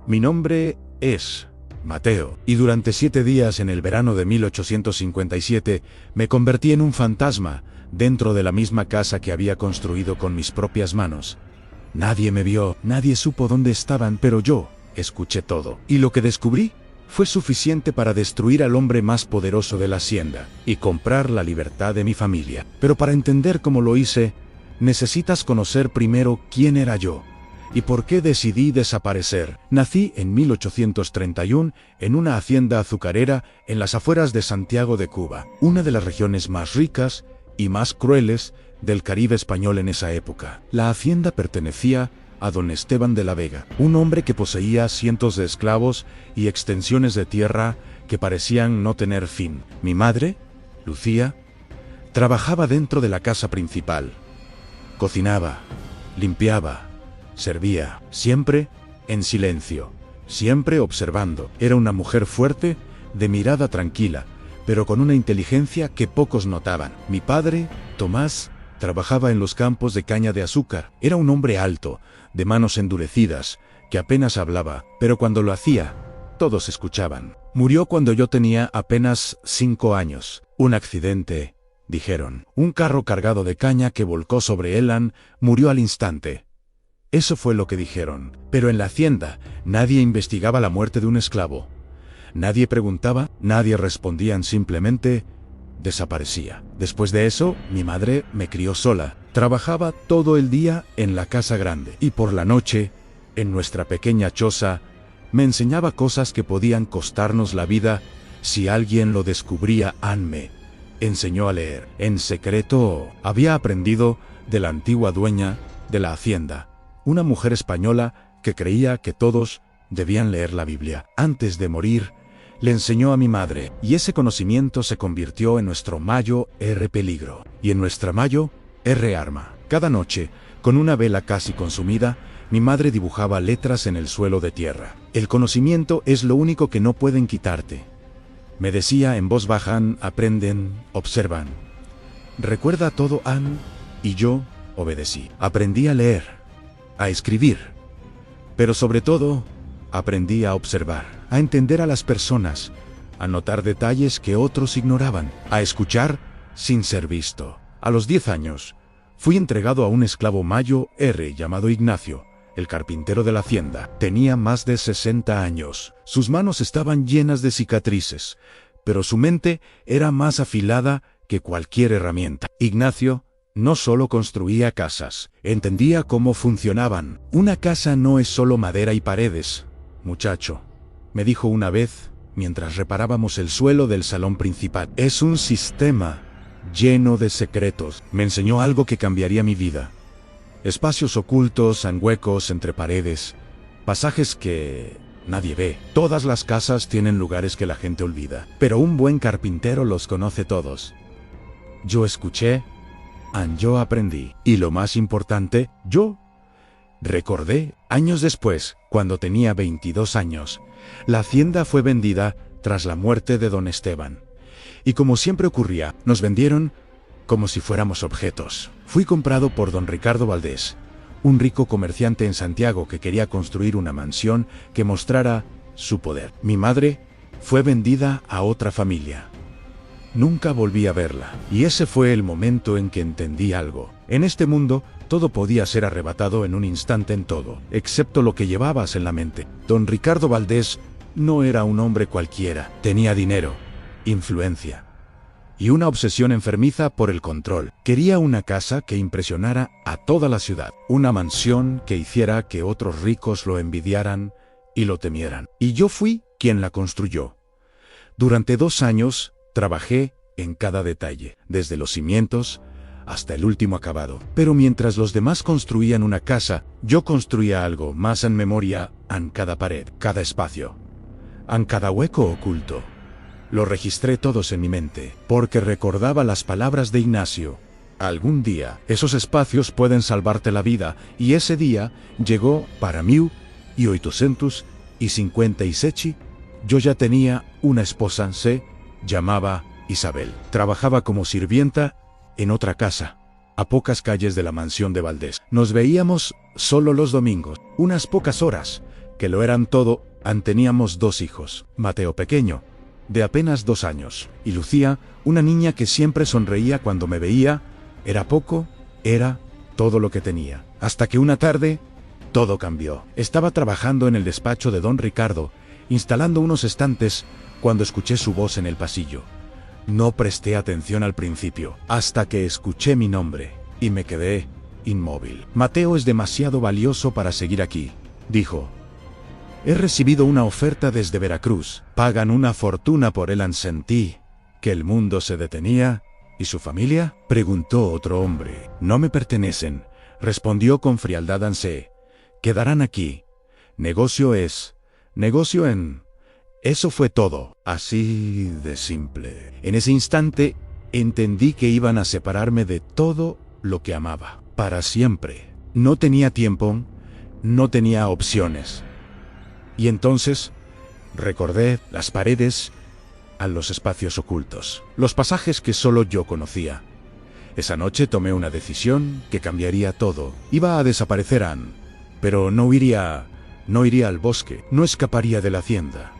Mi nombre es Mateo, y durante 7 días en el verano de 1857 me convertí en un fantasma dentro de la misma casa que había construido con mis propias manos. Nadie me vio, nadie supo dónde estaban, pero yo escuché todo. Y lo que descubrí fue suficiente para destruir al hombre más poderoso de la hacienda y comprar la libertad de mi familia. Pero para entender cómo lo hice, necesitas conocer primero quién era yo y por qué decidí desaparecer. Nací en 1831 en una hacienda azucarera en las afueras de Santiago de Cuba, una de las regiones más ricas y más crueles del Caribe español en esa época. La hacienda pertenecía a don Esteban de la Vega, un hombre que poseía cientos de esclavos y extensiones de tierra que parecían no tener fin. Mi madre, Lucía, trabajaba dentro de la casa principal. Cocinaba, limpiaba, servía, siempre en silencio, siempre observando. Era una mujer fuerte, de mirada tranquila, pero con una inteligencia que pocos notaban. Mi padre, Tomás, trabajaba en los campos de caña de azúcar. Era un hombre alto, de manos endurecidas, que apenas hablaba, pero cuando lo hacía, todos escuchaban. Murió cuando yo tenía apenas 5 años. Un accidente, dijeron. Un carro cargado de caña que volcó sobre Elan murió al instante. Eso fue lo que dijeron. Pero en la hacienda, nadie investigaba la muerte de un esclavo. Nadie preguntaba, nadie respondía, simplemente desaparecía. Después de eso, mi madre me crió sola. Trabajaba todo el día en la casa grande y por la noche, en nuestra pequeña choza, me enseñaba cosas que podían costarnos la vida si alguien lo descubría. Anne me enseñó a leer. En secreto, había aprendido de la antigua dueña de la hacienda, una mujer española que creía que todos debían leer la Biblia. Antes de morir, le enseñó a mi madre, y ese conocimiento se convirtió en nuestro Mayo R peligro, y en nuestra Mayo R arma. Cada noche, con una vela casi consumida, mi madre dibujaba letras en el suelo de tierra. El conocimiento es lo único que no pueden quitarte, me decía en voz baja. Aprenden, observan. Recuerda todo, Anne, y yo obedecí. Aprendí a leer, a escribir, pero sobre todo, aprendí a observar, a entender a las personas, a notar detalles que otros ignoraban, a escuchar sin ser visto. A los 10 años, fui entregado a un esclavo Mayo R llamado Ignacio, el carpintero de la hacienda. Tenía más de 60 años. Sus manos estaban llenas de cicatrices, pero su mente era más afilada que cualquier herramienta. Ignacio no solo construía casas, entendía cómo funcionaban. Una casa no es solo madera y paredes, muchacho, me dijo una vez, mientras reparábamos el suelo del salón principal. Es un sistema lleno de secretos. Me enseñó algo que cambiaría mi vida. Espacios ocultos, huecos entre paredes, pasajes que nadie ve. Todas las casas tienen lugares que la gente olvida, pero un buen carpintero los conoce todos. Yo escuché, yo aprendí, y lo más importante, yo recordé. Años después, cuando tenía 22 años, la hacienda fue vendida tras la muerte de don Esteban. Y como siempre ocurría, nos vendieron como si fuéramos objetos. Fui comprado por don Ricardo Valdés, un rico comerciante en Santiago que quería construir una mansión que mostrara su poder. Mi madre fue vendida a otra familia. Nunca volví a verla, y ese fue el momento en que entendí algo. En este mundo, todo podía ser arrebatado en un instante, en todo, excepto lo que llevabas en la mente. Don Ricardo Valdés no era un hombre cualquiera. Tenía dinero, influencia y una obsesión enfermiza por el control. Quería una casa que impresionara a toda la ciudad, una mansión que hiciera que otros ricos lo envidiaran y lo temieran. Y yo fui quien la construyó. Durante 2 años, trabajé en cada detalle, desde los cimientos hasta el último acabado. Pero mientras los demás construían una casa, yo construía algo más en memoria, en cada pared, cada espacio, en cada hueco oculto. Lo registré todos en mi mente, porque recordaba las palabras de Ignacio. Algún día, esos espacios pueden salvarte la vida, y ese día llegó para 1857. Yo ya tenía una esposa, se llamaba Isabel. Trabajaba como sirvienta en otra casa, a pocas calles de la mansión de Valdés. Nos veíamos solo los domingos, unas pocas horas, que lo eran todo. Teníamos 2 hijos, Mateo pequeño, de apenas 2 años, y Lucía, una niña que siempre sonreía cuando me veía. Era poco, era todo lo que tenía. Hasta que una tarde, todo cambió. Estaba trabajando en el despacho de don Ricardo, instalando unos estantes, cuando escuché su voz en el pasillo. No presté atención al principio, hasta que escuché mi nombre, y me quedé inmóvil. Mateo es demasiado valioso para seguir aquí, dijo. He recibido una oferta desde Veracruz. Pagan una fortuna por él. Sentí que el mundo se detenía. ¿Y su familia?, preguntó otro hombre. No me pertenecen, respondió con frialdad Ansé. Quedarán aquí. Negocio es. Negocio en. Eso fue todo. Así de simple. En ese instante, entendí que iban a separarme de todo lo que amaba. Para siempre. No tenía tiempo, no tenía opciones. Y entonces, recordé las paredes, a los espacios ocultos, los pasajes que solo yo conocía. Esa noche tomé una decisión que cambiaría todo. Iba a desaparecer Anne, pero no iría al bosque, no escaparía de la hacienda.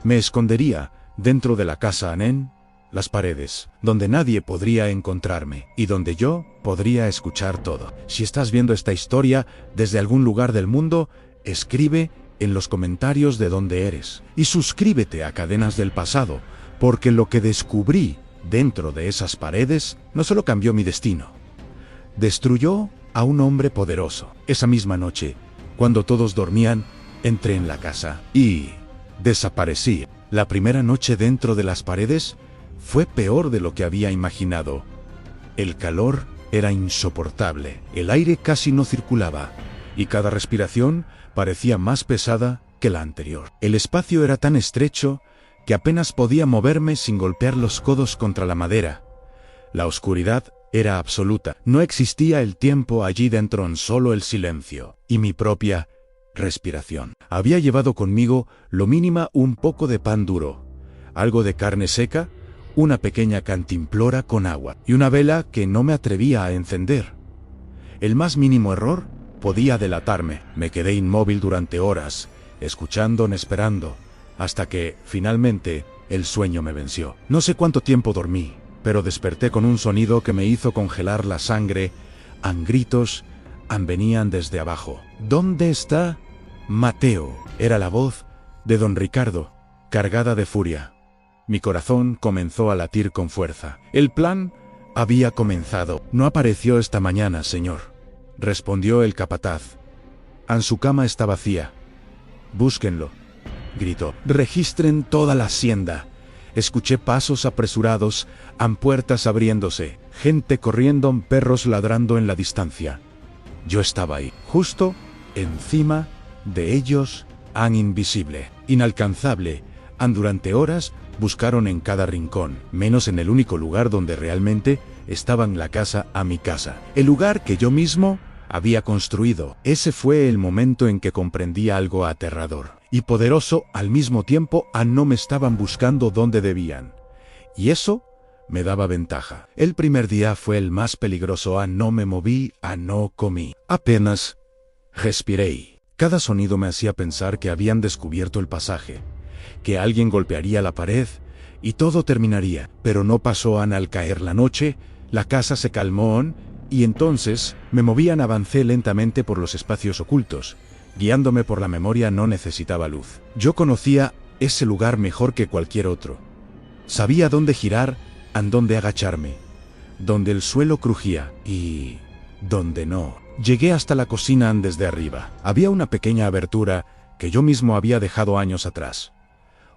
Me escondería dentro de la casa Anne, las paredes, donde nadie podría encontrarme y donde yo podría escuchar todo. Si estás viendo esta historia desde algún lugar del mundo, escribe en los comentarios de dónde eres y suscríbete a Cadenas del Pasado, porque lo que descubrí dentro de esas paredes no solo cambió mi destino, destruyó a un hombre poderoso. Esa misma noche, cuando todos dormían, entré en la casa y desaparecí. La primera noche dentro de las paredes fue peor de lo que había imaginado. El calor era insoportable, el aire casi no circulaba y cada respiración parecía más pesada que la anterior. El espacio era tan estrecho que apenas podía moverme sin golpear los codos contra la madera. La oscuridad era absoluta. No existía el tiempo allí dentro, solo el silencio y mi propia respiración. Había llevado conmigo lo mínimo un poco de pan duro, algo de carne seca, una pequeña cantimplora con agua y una vela que no me atrevía a encender. El más mínimo error podía delatarme. Me quedé inmóvil durante horas, escuchando, esperando, hasta que, finalmente, el sueño me venció. No sé cuánto tiempo dormí, pero desperté con un sonido que me hizo congelar la sangre. Gritos venían desde abajo. ¿Dónde está Mateo? Era la voz de don Ricardo, cargada de furia. Mi corazón comenzó a latir con fuerza. El plan había comenzado. No apareció esta mañana, señor, respondió el capataz. Su cama está vacía. Búsquenlo, gritó. Registren toda la hacienda. Escuché pasos apresurados, puertas abriéndose, gente corriendo, perros ladrando en la distancia. Yo estaba ahí, justo encima de ellos, invisible, inalcanzable. Durante horas buscaron en cada rincón, menos en el único lugar donde realmente estaban: la casa, mi casa, el lugar que yo mismo había construido. Ese fue el momento en que comprendí algo aterrador y poderoso al mismo tiempo. No me estaban buscando donde debían, y eso me daba ventaja. El primer día fue el más peligroso. No me moví, no comí, apenas respiré. Cada sonido me hacía pensar que habían descubierto el pasaje, que alguien golpearía la pared y todo terminaría. Pero no pasó. Al caer la noche, la casa se calmó y entonces me moví. Avancé lentamente por los espacios ocultos, guiándome por la memoria. No necesitaba luz. Yo conocía ese lugar mejor que cualquier otro. Sabía dónde girar, dónde agacharme, donde el suelo crujía y donde no. Llegué hasta la cocina desde arriba. Había una pequeña abertura que yo mismo había dejado años atrás,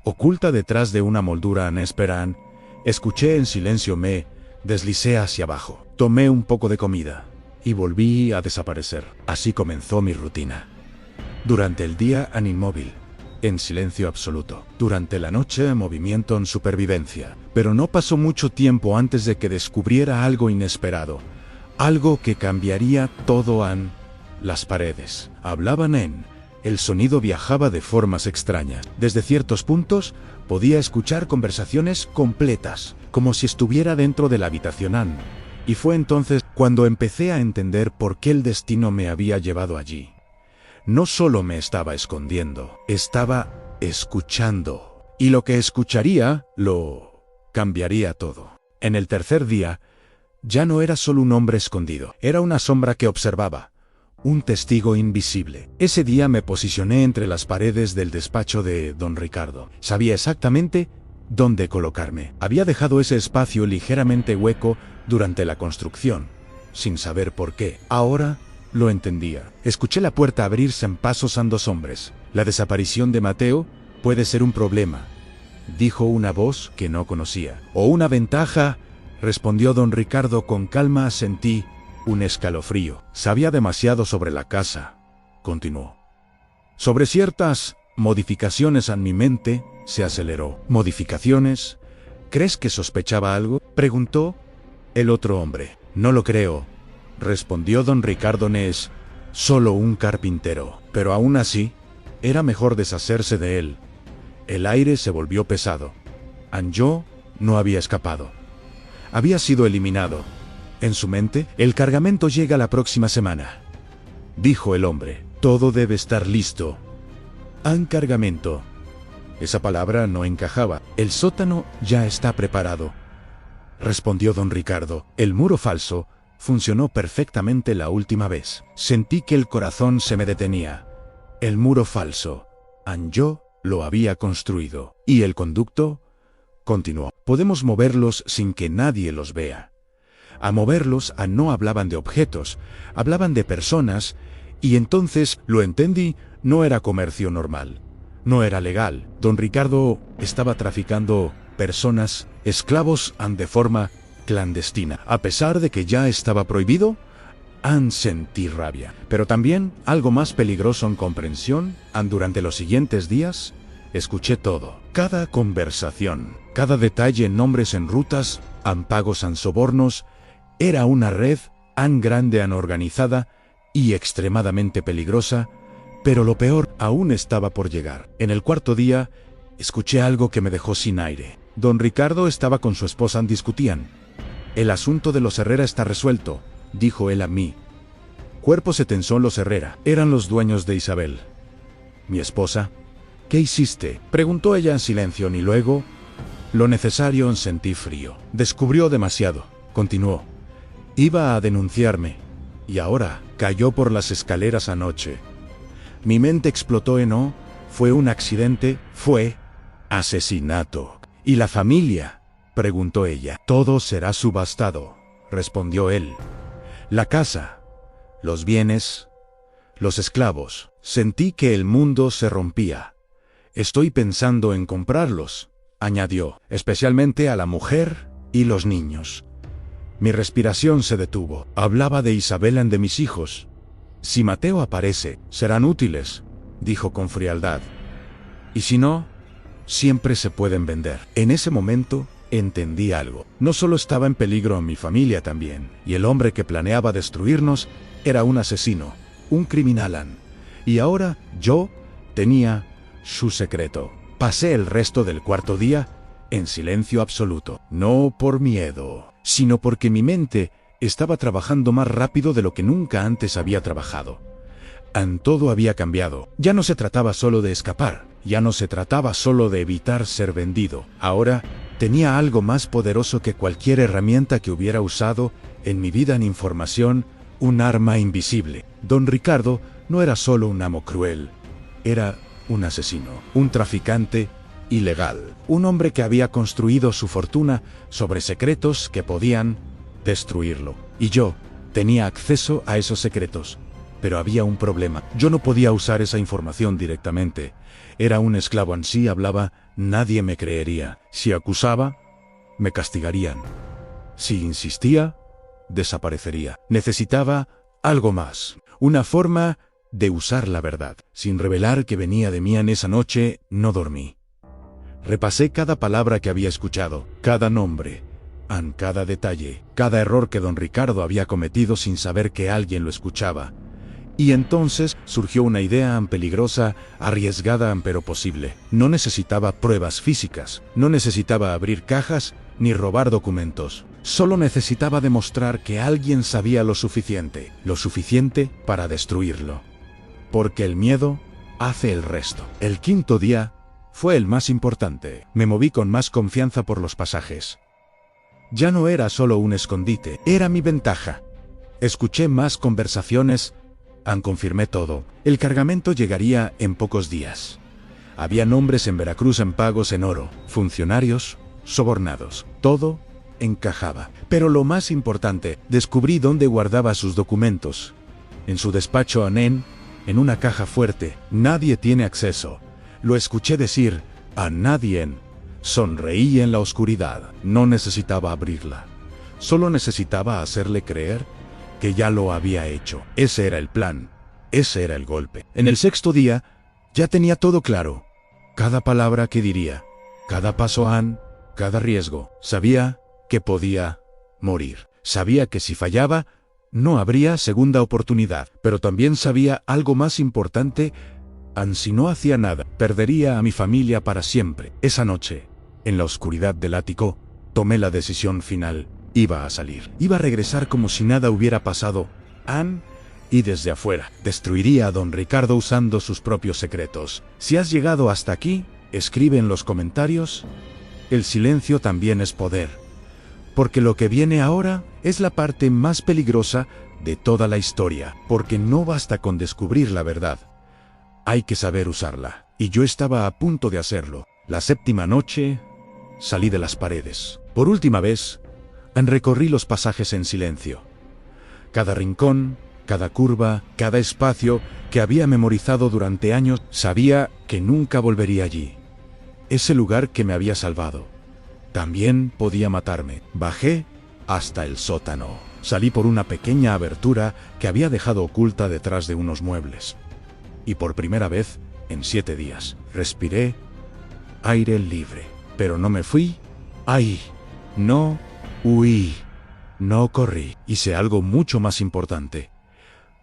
oculta detrás de una moldura. Esperan. Escuché en silencio. Me deslicé hacia abajo. Tomé un poco de comida y volví a desaparecer. Así comenzó mi rutina. Durante el día, inmóvil, en silencio absoluto. Durante la noche, movimiento en supervivencia. Pero no pasó mucho tiempo antes de que descubriera algo inesperado. Algo que cambiaría todo. Las paredes hablaban. El sonido viajaba de formas extrañas. Desde ciertos puntos podía escuchar conversaciones completas, como si estuviera dentro de la habitación. Y fue entonces cuando empecé a entender por qué el destino me había llevado allí. No solo me estaba escondiendo, estaba escuchando. Y lo que escucharía, lo cambiaría todo. En el tercer día, ya no era solo un hombre escondido, era una sombra que observaba. Un testigo invisible. Ese día me posicioné entre las paredes del despacho de don Ricardo. Sabía exactamente dónde colocarme. Había dejado ese espacio ligeramente hueco durante la construcción, sin saber por qué. Ahora lo entendía. Escuché la puerta abrirse en pasos a dos hombres. La desaparición de Mateo puede ser un problema, dijo una voz que no conocía. O una ventaja, respondió don Ricardo con calma. Sentí un escalofrío. Sabía demasiado sobre la casa, continuó. Sobre ciertas modificaciones en mi mente, se aceleró. ¿Modificaciones? ¿Crees que sospechaba algo?, preguntó el otro hombre. No lo creo, respondió don Ricardo. No es solo un carpintero. Pero aún así, era mejor deshacerse de él. El aire se volvió pesado. Anjo no había escapado. Había sido eliminado. En su mente, el cargamento llega la próxima semana, dijo el hombre. Todo debe estar listo. ¿Un cargamento? Esa palabra no encajaba. El sótano ya está preparado, respondió don Ricardo. El muro falso funcionó perfectamente la última vez. Sentí que el corazón se me detenía. El muro falso, Anjo lo había construido. ¿Y el conducto?, continuó. Podemos moverlos sin que nadie los vea. A moverlos no hablaban de objetos, hablaban de personas, y entonces lo entendí. No era comercio normal, no era legal. Don Ricardo estaba traficando personas, esclavos, de forma clandestina. A pesar de que ya estaba prohibido, sentí rabia. Pero también algo más peligroso en comprensión. Durante los siguientes días, escuché todo. Cada conversación, cada detalle, nombres en rutas, pagos, sobornos. Era una red grande, organizada y extremadamente peligrosa, pero lo peor aún estaba por llegar. En el cuarto día, escuché algo que me dejó sin aire. Don Ricardo estaba con su esposa, discutían. El asunto de los Herrera está resuelto, dijo él a mí. Cuerpo se tensó. Los Herrera eran los dueños de Isabel, mi esposa. ¿Qué hiciste?, preguntó ella en silencio. Y luego, lo necesario. Sentí frío. Descubrió demasiado, continuó. Iba a denunciarme, y ahora cayó por las escaleras anoche. Mi mente explotó. No fue un accidente, fue asesinato. ¿Y la familia?, preguntó ella. Todo será subastado, respondió él. La casa, los bienes, los esclavos. Sentí que el mundo se rompía. Estoy pensando en comprarlos, añadió, especialmente a la mujer y los niños. Mi respiración se detuvo. Hablaba de Isabel y de mis hijos. Si Mateo aparece, serán útiles, dijo con frialdad. Y si no, siempre se pueden vender. En ese momento, entendí algo. No solo estaba en peligro mi familia también, y el hombre que planeaba destruirnos era un asesino, un criminal. Y ahora yo tenía su secreto. Pasé el resto del cuarto día en silencio absoluto. No por miedo, sino porque mi mente estaba trabajando más rápido de lo que nunca antes había trabajado. Todo había cambiado. Ya no se trataba solo de escapar, ya no se trataba solo de evitar ser vendido. Ahora tenía algo más poderoso que cualquier herramienta que hubiera usado en mi vida en información, un arma invisible. Don Ricardo no era solo un amo cruel, era un asesino, un traficante ilegal, un hombre que había construido su fortuna sobre secretos que podían destruirlo. Y yo tenía acceso a esos secretos. Pero había un problema. Yo no podía usar esa información directamente. Era un esclavo. Si hablaba, nadie me creería. Si acusaba, me castigarían. Si insistía, desaparecería. Necesitaba algo más. Una forma de usar la verdad. Sin revelar que venía de mí. En esa noche, no dormí. Repasé cada palabra que había escuchado, cada nombre, cada detalle, cada error que don Ricardo había cometido sin saber que alguien lo escuchaba. Y entonces surgió una idea peligrosa, arriesgada pero posible. No necesitaba pruebas físicas, no necesitaba abrir cajas ni robar documentos. Solo necesitaba demostrar que alguien sabía lo suficiente para destruirlo. porque el miedo hace el resto. El quinto día fue el más importante. Me moví con más confianza por los pasajes. Ya no era solo un escondite, era mi ventaja. Escuché más conversaciones, confirmé todo. El cargamento llegaría en pocos días. Había nombres en Veracruz en pagos en oro, funcionarios, sobornados. Todo encajaba. Pero lo más importante, descubrí dónde guardaba sus documentos. En su despacho en una caja fuerte. Nadie tiene acceso. Lo escuché decir, a nadie. Sonreí en la oscuridad. No necesitaba abrirla. Solo necesitaba hacerle creer que ya lo había hecho. Ese era el plan. Ese era el golpe. En el sexto día, ya tenía todo claro. Cada palabra que diría, cada paso cada riesgo. Sabía que podía morir. Sabía que si fallaba, no habría segunda oportunidad. Pero también sabía algo más importante. Si no hacía nada, perdería a mi familia para siempre. Esa noche, en la oscuridad del ático, tomé la decisión final. Iba a salir. Iba a regresar como si nada hubiera pasado. Y desde afuera, destruiría a don Ricardo usando sus propios secretos. Si has llegado hasta aquí, escribe en los comentarios. El silencio también es poder. Porque lo que viene ahora es la parte más peligrosa de toda la historia. Porque no basta con descubrir la verdad. Hay que saber usarla. Y yo estaba a punto de hacerlo. La séptima noche, salí de las paredes. Por última vez, recorrí los pasajes en silencio. Cada rincón, cada curva, cada espacio que había memorizado durante años, sabía que nunca volvería allí. Ese lugar que me había salvado. También podía matarme. Bajé hasta el sótano. Salí por una pequeña abertura que había dejado oculta detrás de unos muebles. Y por primera vez, en 7 días, respiré aire libre. Pero no me fui. No huí. No corrí. Hice algo mucho más importante.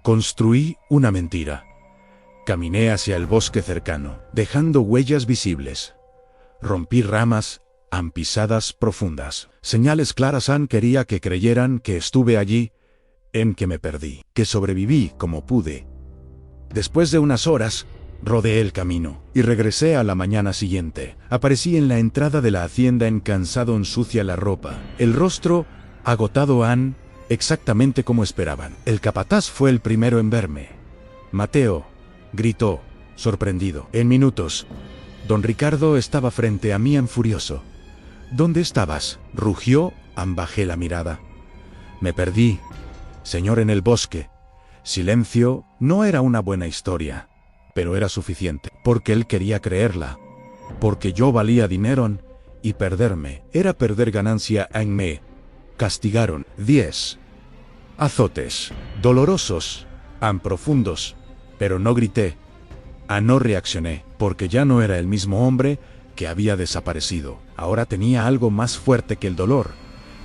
Construí una mentira. Caminé hacia el bosque cercano, dejando huellas visibles. Rompí ramas, pisadas profundas. Señales claras. Quería que creyeran que estuve allí, que me perdí, que sobreviví como pude. Después de unas horas, rodeé el camino y regresé a la mañana siguiente. Aparecí en la entrada de la hacienda cansado, sucia la ropa. El rostro agotado, exactamente como esperaban. El capataz fue el primero en verme. Mateo, gritó, sorprendido. En minutos, don Ricardo estaba frente a mí furioso. ¿Dónde estabas?, rugió. Bajé la mirada. Me perdí, señor, en el bosque. Silencio. No era una buena historia, pero era suficiente, porque él quería creerla. Porque yo valía dinero, y perderme era perder ganancia. Me castigaron 10 azotes, dolorosos, profundos, pero no grité. No reaccioné, porque ya no era el mismo hombre que había desaparecido. Ahora tenía algo más fuerte que el dolor.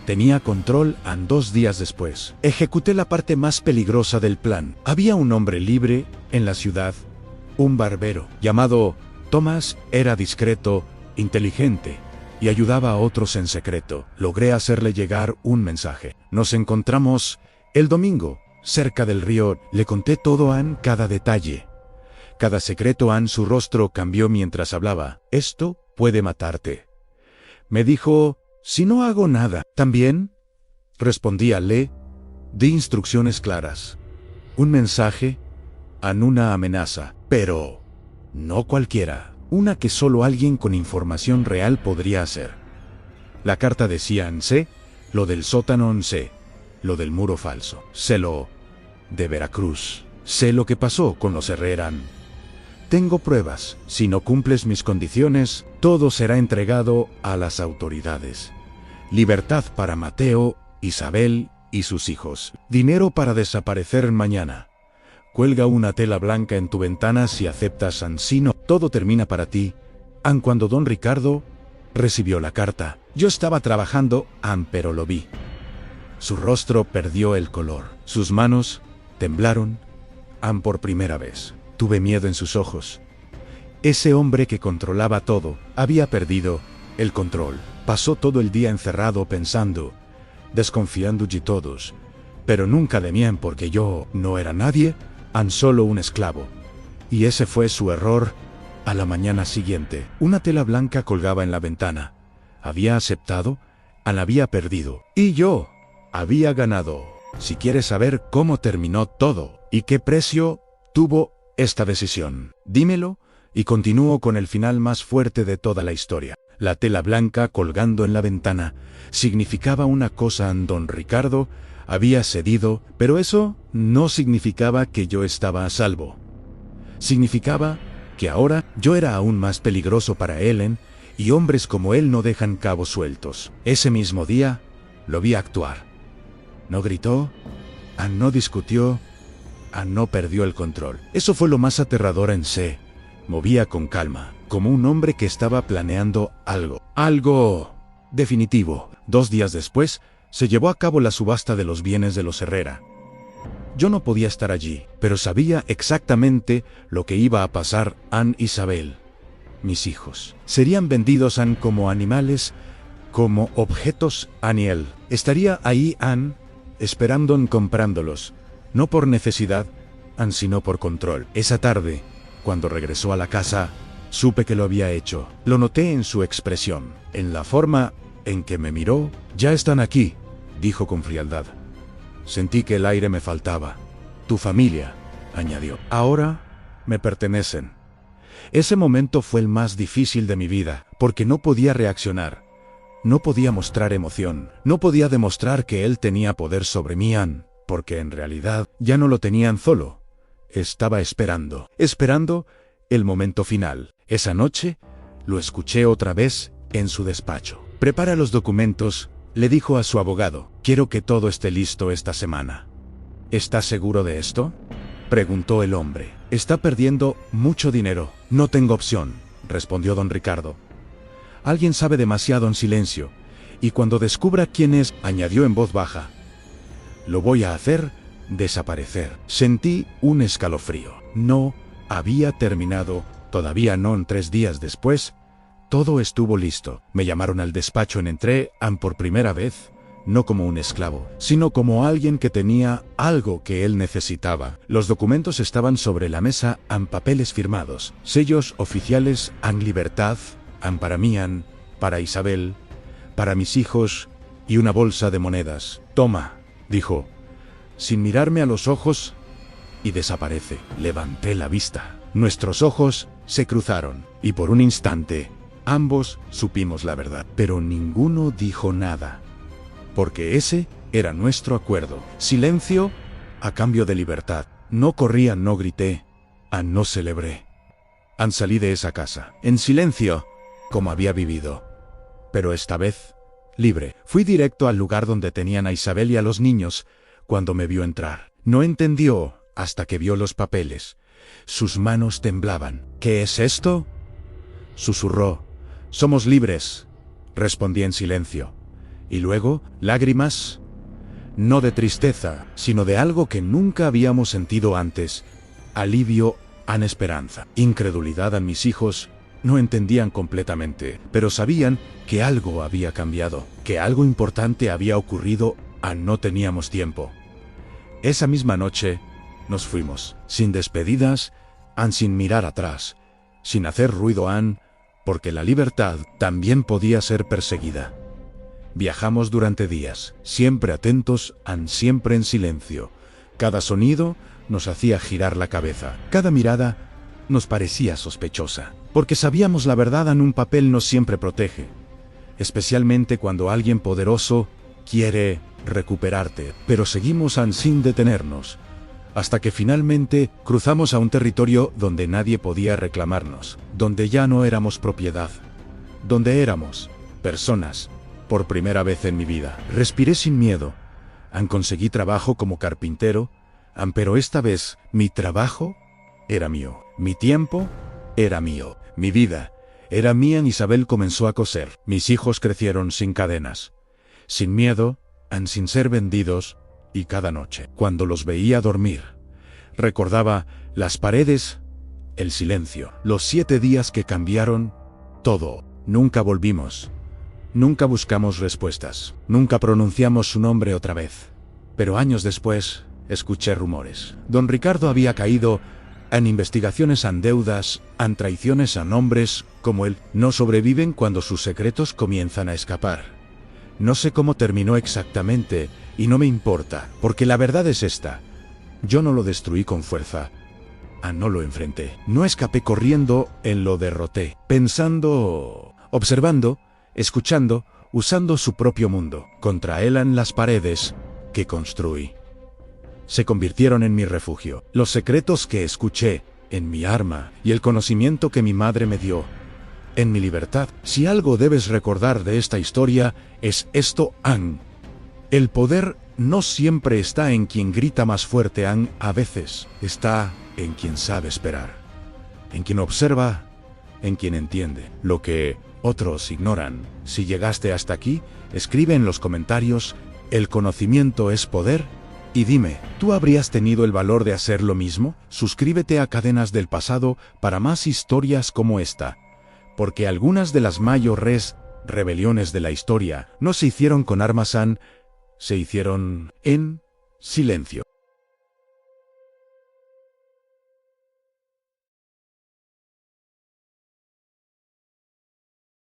Tenía control. 2 días después, ejecuté la parte más peligrosa del plan. Había un hombre libre en la ciudad, un barbero llamado Thomas. Era discreto, inteligente, y ayudaba a otros en secreto. Logré hacerle llegar un mensaje. Nos encontramos el domingo, cerca del río. Le conté todo cada detalle. Cada secreto. Su rostro cambió mientras hablaba. Esto puede matarte, me dijo, si no hago nada. También respondí. Le di instrucciones claras. Un mensaje, una amenaza, pero no cualquiera. Una que solo alguien con información real podría hacer. La carta decía: sé lo del sótano, sé lo del muro falso, sé lo de Veracruz, sé lo que pasó con los Herrera. Tengo pruebas. Si no cumples mis condiciones, todo será entregado a las autoridades. Libertad para Mateo, Isabel y sus hijos. Dinero para desaparecer mañana. Cuelga una tela blanca en tu ventana si aceptas. Si no, todo termina para ti. Cuando don Ricardo recibió la carta, yo estaba trabajando, pero lo vi. Su rostro perdió el color. Sus manos temblaron. Por primera vez. Tuve miedo en sus ojos. Ese hombre que controlaba todo, había perdido el control. Pasó todo el día encerrado pensando, desconfiando de todos, pero nunca de mí, porque yo no era nadie, solo un esclavo. Y ese fue su error. A la mañana siguiente, una tela blanca colgaba en la ventana. Había aceptado, Ann había perdido. Y yo había ganado. Si quieres saber cómo terminó todo y qué precio tuvo esta decisión, dímelo y continúo con el final más fuerte de toda la historia. La tela blanca colgando en la ventana significaba una cosa: don Ricardo había cedido, pero eso no significaba que yo estaba a salvo. Significaba que ahora yo era aún más peligroso para Ellen, y hombres como él no dejan cabos sueltos. Ese mismo día lo vi actuar. No gritó, Ann no discutió, Ann no perdió el control. Eso fue lo más aterrador en sí. Movía con calma, como un hombre que estaba planeando algo definitivo. 2 días después, se llevó a cabo la subasta de los bienes de los Herrera. Yo no podía estar allí, pero sabía exactamente lo que iba a pasar. Ann y Isabel, mis hijos, serían vendidos Ann como animales, como objetos. Ann y él. Estaría ahí Ann, esperando en comprándolos, no por necesidad, Ann, sino por control. Esa tarde, cuando regresó a la casa, supe que lo había hecho. Lo noté en su expresión, en la forma en que me miró. Ya están aquí, dijo con frialdad. Sentí que el aire me faltaba. Tu familia, añadió, ahora me pertenecen. Ese momento fue el más difícil de mi vida, porque no podía reaccionar. No podía mostrar emoción. No podía demostrar que él tenía poder sobre mí, Ann, porque en realidad ya no lo tenían solo. Estaba esperando el momento final. Esa noche lo escuché otra vez en su despacho. Prepara los documentos, le dijo a su abogado. Quiero que todo esté listo esta semana. ¿Estás seguro de esto?, preguntó el hombre. Está perdiendo mucho dinero. No tengo opción, respondió don Ricardo. Alguien sabe demasiado en silencio, y cuando descubra quién es, añadió en voz baja, lo voy a hacer desaparecer. Sentí un escalofrío. No había terminado, todavía no. 3 días después, todo estuvo listo. Me llamaron al despacho y entré, Ann, por primera vez, no como un esclavo, sino como alguien que tenía algo que él necesitaba. Los documentos estaban sobre la mesa, Ann, papeles firmados, sellos oficiales, Ann, libertad, Ann, para mí, Ann, para Isabel, para mis hijos, y una bolsa de monedas. Toma, dijo, sin mirarme a los ojos, y desaparece. Levanté la vista. Nuestros ojos se cruzaron, y por un instante, ambos supimos la verdad. Pero ninguno dijo nada, porque ese era nuestro acuerdo. Silencio a cambio de libertad. No corría, no grité, Ann, no celebré. Ann, salí de esa casa, en silencio, como había vivido. Pero esta vez, libre. Fui directo al lugar donde tenían a Isabel y a los niños. Cuando me vio entrar, no entendió hasta que vio los papeles. Sus manos temblaban. ¿Qué es esto?, susurró. Somos libres, respondí en silencio. Y luego, lágrimas, no de tristeza, sino de algo que nunca habíamos sentido antes. Alivio, Ann, esperanza. Incredulidad. A mis hijos no entendían completamente, pero sabían que algo había cambiado, que algo importante había ocurrido. Ann, no teníamos tiempo. Esa misma noche, nos fuimos, sin despedidas, Ann, sin mirar atrás, sin hacer ruido, Ann, porque la libertad también podía ser perseguida. Viajamos durante días, siempre atentos, Ann, siempre en silencio. Cada sonido nos hacía girar la cabeza. Cada mirada nos parecía sospechosa, porque sabíamos la verdad. Ann, un papel no siempre protege, especialmente cuando alguien poderoso quiere recuperarte. Pero seguimos, Ann, sin detenernos, hasta que finalmente cruzamos a un territorio donde nadie podía reclamarnos, donde ya no éramos propiedad, donde éramos personas. Por primera vez en mi vida, respiré sin miedo. Ann, conseguí trabajo como carpintero, Ann, pero esta vez mi trabajo era mío, mi tiempo era mío, mi vida era mía. Isabel comenzó a coser. Mis hijos crecieron sin cadenas, sin miedo, Ann, sin ser vendidos. Y cada noche, cuando los veía dormir, recordaba las paredes, el silencio, los 7 días que cambiaron todo. Nunca volvimos. Nunca buscamos respuestas. Nunca pronunciamos su nombre otra vez. Pero años después, escuché rumores. Don Ricardo había caído han investigaciones, han deudas, han traiciones, han hombres, como él, no sobreviven cuando sus secretos comienzan a escapar. No sé cómo terminó exactamente, y no me importa, porque la verdad es esta. Yo no lo destruí con fuerza. No lo enfrenté. No escapé corriendo, lo derroté. Pensando, observando, escuchando, usando su propio mundo. Contra él en las paredes que construí. Se convirtieron en mi refugio. Los secretos que escuché, en mi arma, y el conocimiento que mi madre me dio, en mi libertad. Si algo debes recordar de esta historia, es esto, Aang. El poder no siempre está en quien grita más fuerte, Aang, a veces está en quien sabe esperar, en quien observa, en quien entiende lo que otros ignoran. Si llegaste hasta aquí, escribe en los comentarios, ¿el conocimiento es poder? Y dime, ¿tú habrías tenido el valor de hacer lo mismo? Suscríbete a Cadenas del Pasado para más historias como esta, porque algunas de las mayores rebeliones de la historia no se hicieron con armas, se hicieron en silencio.